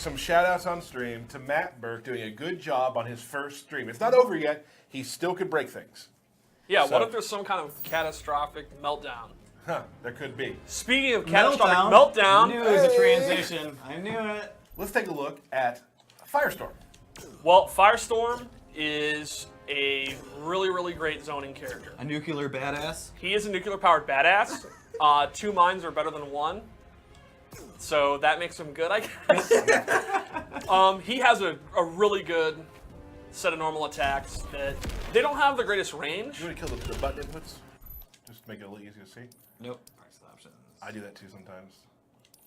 some shout-outs on stream to Matt Burke doing a good job on his first stream. It's not over yet. He still could break things. Yeah, So- what if there's some kind of catastrophic meltdown? Huh, there could be. Speaking of catastrophic meltdown, I knew it was a transition. I knew it. Let's take a look at Firestorm. well, Firestorm is a really, really great zoning character. A nuclear badass. He is a nuclear-powered badass. 2 mines are better than 1. So that makes him good, I guess. He has a really good set of normal attacks that they don't have the greatest range. You want to kill the button inputs? Just to make it a little easier to see. Nope. Price options. I do that too sometimes.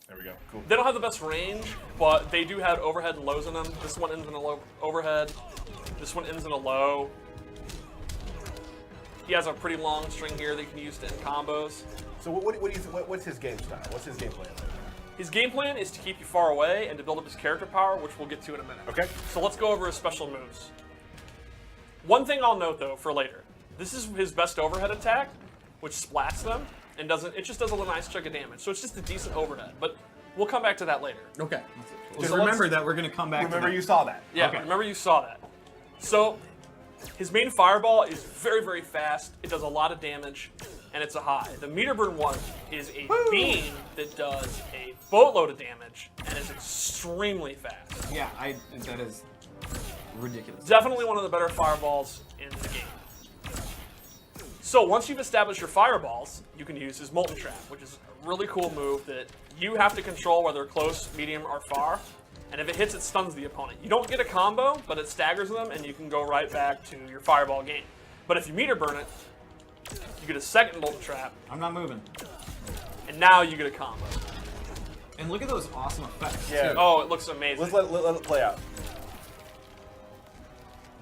There we go. Cool. They don't have the best range, but they do have overhead and lows in them. This one ends in a low overhead. This one ends in a low. He has a pretty long string here that you can use to end combos. So what do you think? What's his game style? What's his game plan? His game plan is to keep you far away and to build up his character power, which we'll get to in a minute. Okay. So let's go over his special moves. One thing I'll note though for later, this is his best overhead attack, which splats them and it just does a nice chunk of damage. So it's just a decent overhead, but we'll come back to that later. Okay. So Just remember that we're going to come back Remember to that. you saw that. Yeah, Okay. remember you saw that. So his main fireball is very, very fast. It does a lot of damage, and it's a high. The meter burn one is a beam that does a boatload of damage and is extremely fast. Yeah, that is ridiculous. Definitely one of the better fireballs in the game. So once you've established your fireballs, you can use his Molten Trap, which is a really cool move that you have to control whether close, medium, or far. And if it hits, it stuns the opponent. You don't get a combo, but it staggers them, and you can go right back to your fireball game. But if you meter burn it, you get a second Molten Trap, I'm not moving. and now you get a combo. And look at those awesome effects. Yeah. Too. Oh, it looks amazing. Let's let it play out.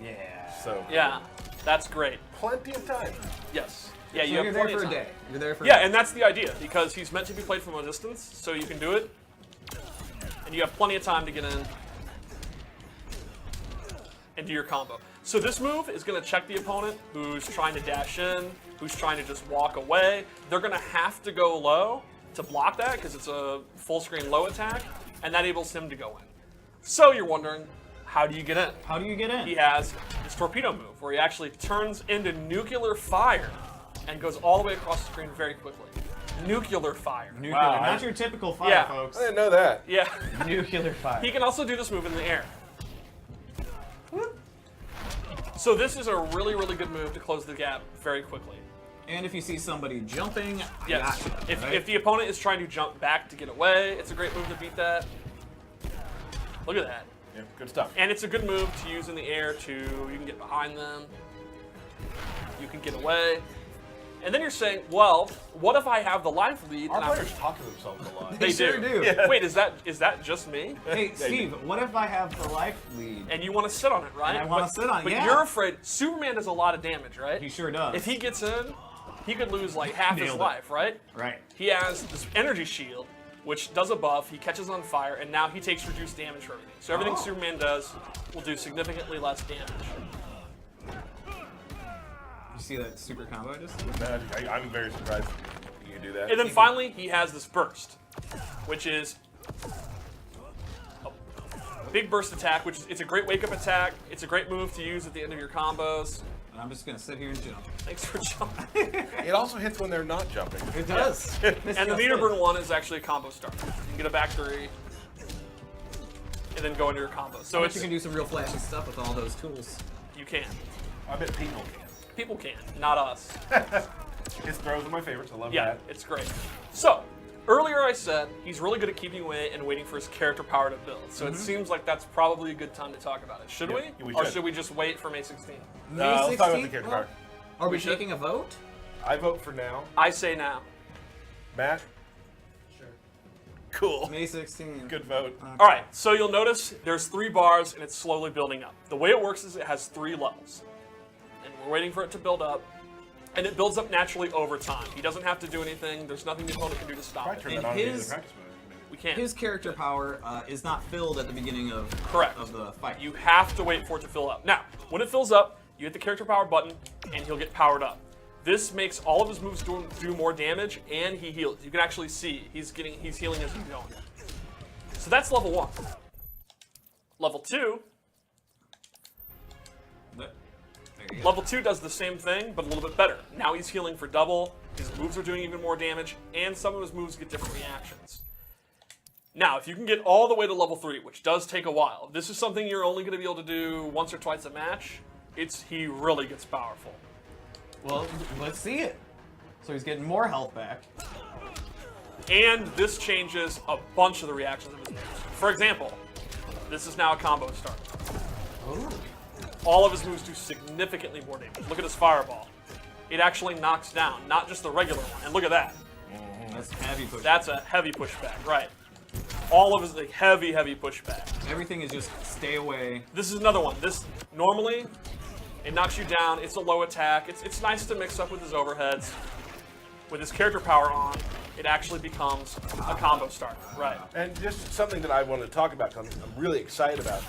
Yeah. So Yeah, that's great. plenty of time. Yes. Yeah, So you have you're there plenty for of a time. day. You're there for Yeah, a day. and that's the idea, because he's meant to be played from a distance, so you can do it, and you have plenty of time to get in and do your combo. So this move is going to check the opponent who's trying to dash in, who's trying to just walk away. They're going to have to go low to block that, because it's a full screen low attack, and that enables him to go in. So you're wondering, how do you get in? How do you get in? He has his torpedo move, where he actually turns into nuclear fire and goes all the way across the screen very quickly. Nuclear fire. Nuclear, Wow. not your typical fire, Yeah. folks. I didn't know that. Yeah. Nuclear fire. He can also do this move in the air. So this is a really, really good move to close the gap very quickly. And if you see somebody jumping, Yes. gotcha, If, right? if the opponent is trying to jump back to get away, it's a great move to beat that. Look at that. Yeah, good stuff. And it's a good move to use in the air you can get behind them, you can get away. And then you're saying, well, what if I have the life lead? Our and I'm- players talk to themselves a lot. They sure do. Yeah. Wait, is that just me? Hey, Steve, what if I have the life lead? And you want to sit on it, right? And I wanna sit on it, But yeah. you're afraid. Superman does a lot of damage, right? He sure does. If he gets in, he could lose like half his Nailed it. life, right? Right. He has this energy shield, which does a buff. He catches on fire, and now he takes reduced damage for everything. So everything Oh. Superman does will do significantly less damage. You see that super combo I just did? I'm very surprised you do that. And then finally, he has this burst, which is a big burst attack, which is, it's a great wake-up attack. It's a great move to use at the end of your combos. And I'm just going to sit here and jump. Thanks for jumping. It also hits when they're not jumping. It does. And the meter burn one is actually a combo start. You can get a back three, and then go into your combo. So So it's you can do some real flashy stuff with all those tools. you can. I bet people can. People can, not us. His throws are my favorites. I love Yeah, that. it's great. So earlier I said he's really good at keeping away and waiting for his character power to build. So it seems like that's probably a good time to talk about it. Should Yeah, we? we Or should. should we just wait for May 16th? No, let's talk about the character power. Are we We should. taking a vote? I vote for now. I say now. Matt? Sure. Cool. May 16th. Good vote. All right, so you'll notice there's 3 bars and it's slowly building up. The way it works is it has 3 levels. And we're waiting for it to build up. And it builds up naturally over time. He doesn't have to do anything. There's nothing the opponent can do to stop Probably it. turn And that on in his- the practice mode. We can't. His character power is not filled at the beginning of Correct. of the fight. You have to wait for it to fill up. Now, when it fills up, you hit the character power button, and he'll get powered up. This makes all of his moves do more damage, and he heals. You can actually see he's healing as he's going. So that's level 1. Level 2. There you go. Level 2 does the same thing, but a little bit better. Now he's healing for double, his moves are doing even more damage, and some of his moves get different reactions. Now, if you can get all the way to level 3, which does take a while, this is something you're only going to be able to do once or twice a match, he really gets powerful. Well, let's see it. So he's getting more health back. And this changes a bunch of the reactions of his moves. For example, this is now a combo start. Oh. All of his moves do significantly more damage. Look at his fireball. It actually knocks down, not just the regular one. And look at that. That's heavy push. That's a heavy pushback, right. All of his like, heavy pushback. Everything is just stay away. This is another one. This, normally, it knocks you down. It's a low attack. It's nice to mix up with his overheads. With his character power on, it actually becomes a combo start, right. And just something that I want to talk about, 'cause I'm really excited about.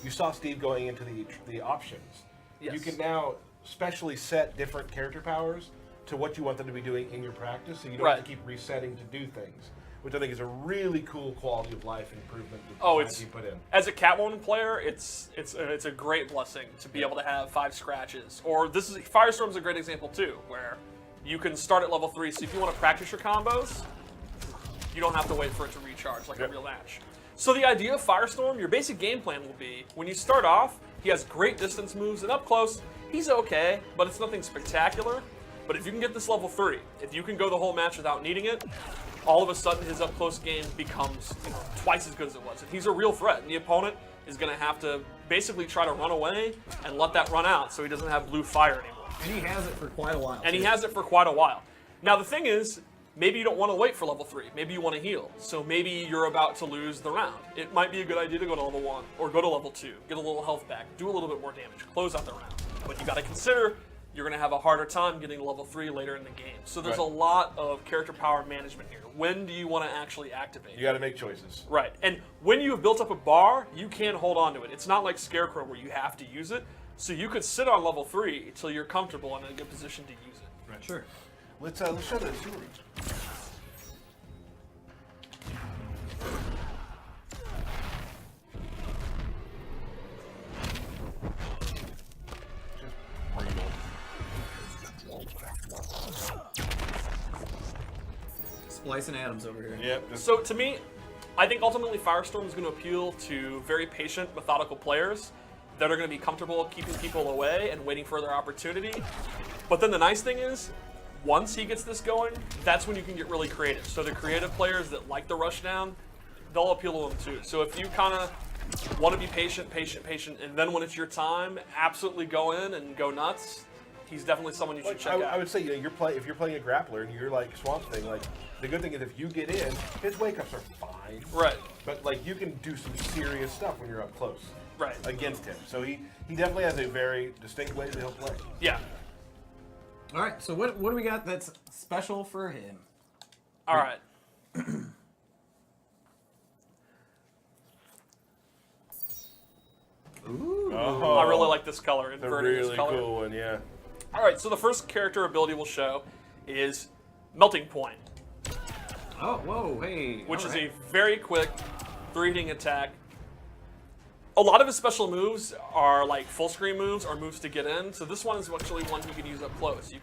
You saw Steve going into the options. Yes. You can now specially set different character powers to what you want them to be doing in your practice, so you don't have to keep resetting to do things, which I think is a really cool quality of life improvement that you put in. As a Catwoman player, it's a great blessing to be able to have 5 scratches. Or Firestorm's a great example too, where you can start at level 3, so if you want to practice your combos, you don't have to wait for it to recharge like a real match. So the idea of Firestorm, your basic game plan will be, when you start off, he has great distance moves, and up close, he's okay, but it's nothing spectacular. But if you can get this level 3, if you can go the whole match without needing it, all of a sudden his up-close game becomes twice as good as it was. And he's a real threat, and the opponent is going to have to basically try to run away and let that run out so he doesn't have blue fire anymore. And he has it for quite a while. And he has it for quite a while. Now the thing is, maybe you don't want to wait for level 3. Maybe you want to heal. So maybe you're about to lose the round. It might be a good idea to go to level 1 or go to level 2, get a little health back, do a little bit more damage, close out the round. But you got to consider you're going to have a harder time getting to level 3 later in the game. So there's a lot of character power management here. When do you want to actually activate? You got to make choices. Right. And when you have built up a bar, you can hold on to it. It's not like Scarecrow where you have to use it. So you could sit on level 3 until you're comfortable and in a good position to use it. Right. Sure. Let's show the series. Splicing atoms over here. Yep. So to me, I think ultimately Firestorm is going to appeal to very patient, methodical players that are going to be comfortable keeping people away and waiting for their opportunity. But then the nice thing is, once he gets this going, that's when you can get really creative. So the creative players that like the rushdown, they'll appeal to them too. So if you kind of want to be patient, and then when it's your time, absolutely go in and go nuts, he's definitely someone you should check out. I would say, if you're playing a grappler and you're like Swamp Thing, like the good thing is if you get in, his wake ups are fine. Right. But like you can do some serious stuff when you're up close. Right. Against him. So he definitely has a very distinct way that he'll play. Yeah. All right. So what do we got that's special for him? All right. Ooh. Oh, I really like this color. the Inverting this really color. cool one, yeah. All right, so the first character ability we'll show is Melting Point, Oh, whoa, hey. which all is right. a very quick 3-hitting attack. A lot of his special moves are like full screen moves or moves to get in. So this one is actually one you can use up close.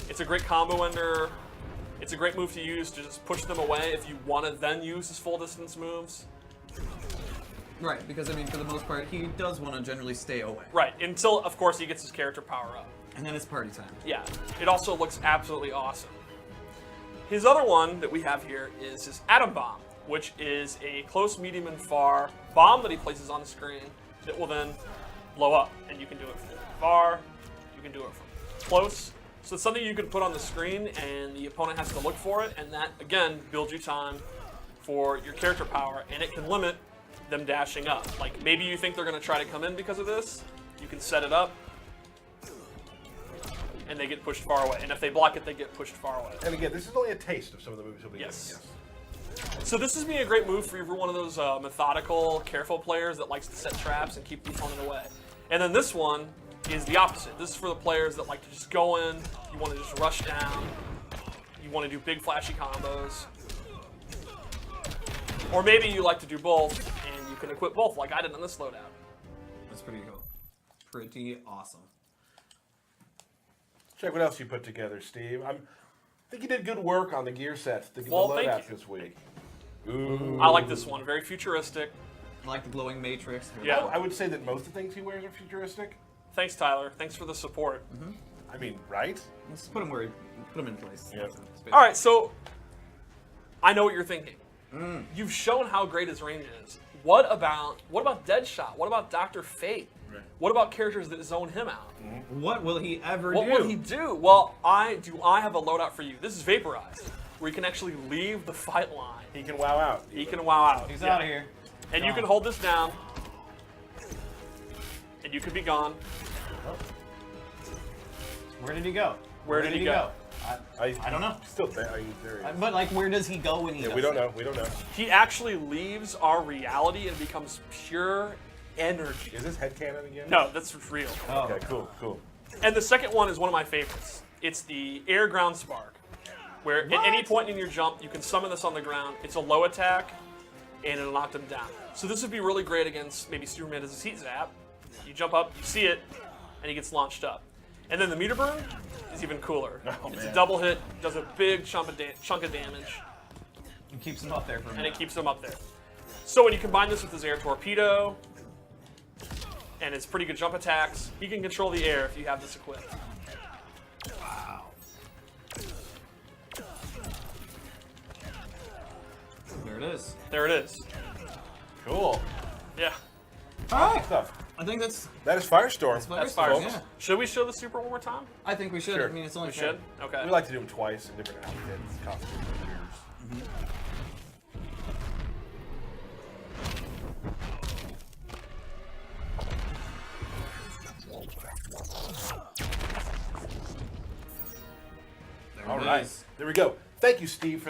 It's a great combo ender. It's a great move to use to just push them away if you want to then use his full distance moves. Right, because I mean, for the most part, he does want to generally stay away. Right, until of course he gets his character power up. And then it's party time. Yeah, it also looks absolutely awesome. His other one that we have here is his Atom Bomb, which is a close, medium, and far bomb that he places on the screen that will then blow up. And you can do it from far, you can do it from close. So it's something you can put on the screen and the opponent has to look for it, and that, again, builds you time for your character power, and it can limit them dashing up. Like, maybe you think they're going to try to come in because of this, you can set it up, and they get pushed far away. And if they block it, they get pushed far away. And again, this is only a taste of some of the moves he'll be Yes. doing. So this is being a great move for every one of those methodical, careful players that likes to set traps and keep the opponent away. And then this one is the opposite. This is for the players that like to just go in, you want to just rush down, you want to do big flashy combos. Or maybe you like to do both, and you can equip both, like I did on this loadout. That's pretty cool. Pretty awesome. Check what else you put together, Steve. I think you did good work on the gear sets, the Well, thank loadouts you. this week. Ooh. I like this one. Very futuristic. I like the glowing matrix. Yeah. I would say that most of the things he wears are futuristic. Thanks, Tyler. Thanks for the support. I mean, right? Let's put them in place. Yeah. All right, so I know what you're thinking. You've shown how great his range is. What about Deadshot? What about Dr. Fate? Right. What about characters that zone him out? What will he ever do? What will he do? Well, I have a loadout for you. This is Vaporize, where you can actually leave the fight line. He can wow out. He can wow out. He's Yeah. out of here. And you Gone. can hold this down, and you can be gone. Where did he go? Where did he go? I don't know. Still there. Are you there? But like, where does he go when he? Yeah, does we don't that? know. We don't know. He actually leaves our reality and becomes pure energy. Is this headcanon again? No, that's real. Oh. Okay, cool, cool. And the second one is one of my favorites. It's the Air Ground Spark, where at any point in your jump, you can summon this on the ground. It's a low attack, and it'll knock them down. So this would be really great against maybe Superman as a heat zap. You jump up, you see it, and he gets launched up. And then the meter burn is even cooler. Oh, it's man. a double hit, does a big chunk of damage, He keeps him up there for a and minute. it keeps him up there. So when you combine this with his air torpedo and his pretty good jump attacks, he can control the air if you have this equipped. Wow. There it is. There it is. Cool. Yeah, All right. Stuff. I think that's That is Firestorm. that's Firestorm, fire. yeah. Should we show the super one more time? I think we should. Sure. I mean, it's only We fair. should? Okay. We like to do them twice in different outfits, costumes, and gears. There All it right. is. There we go. Thank you, Steve, for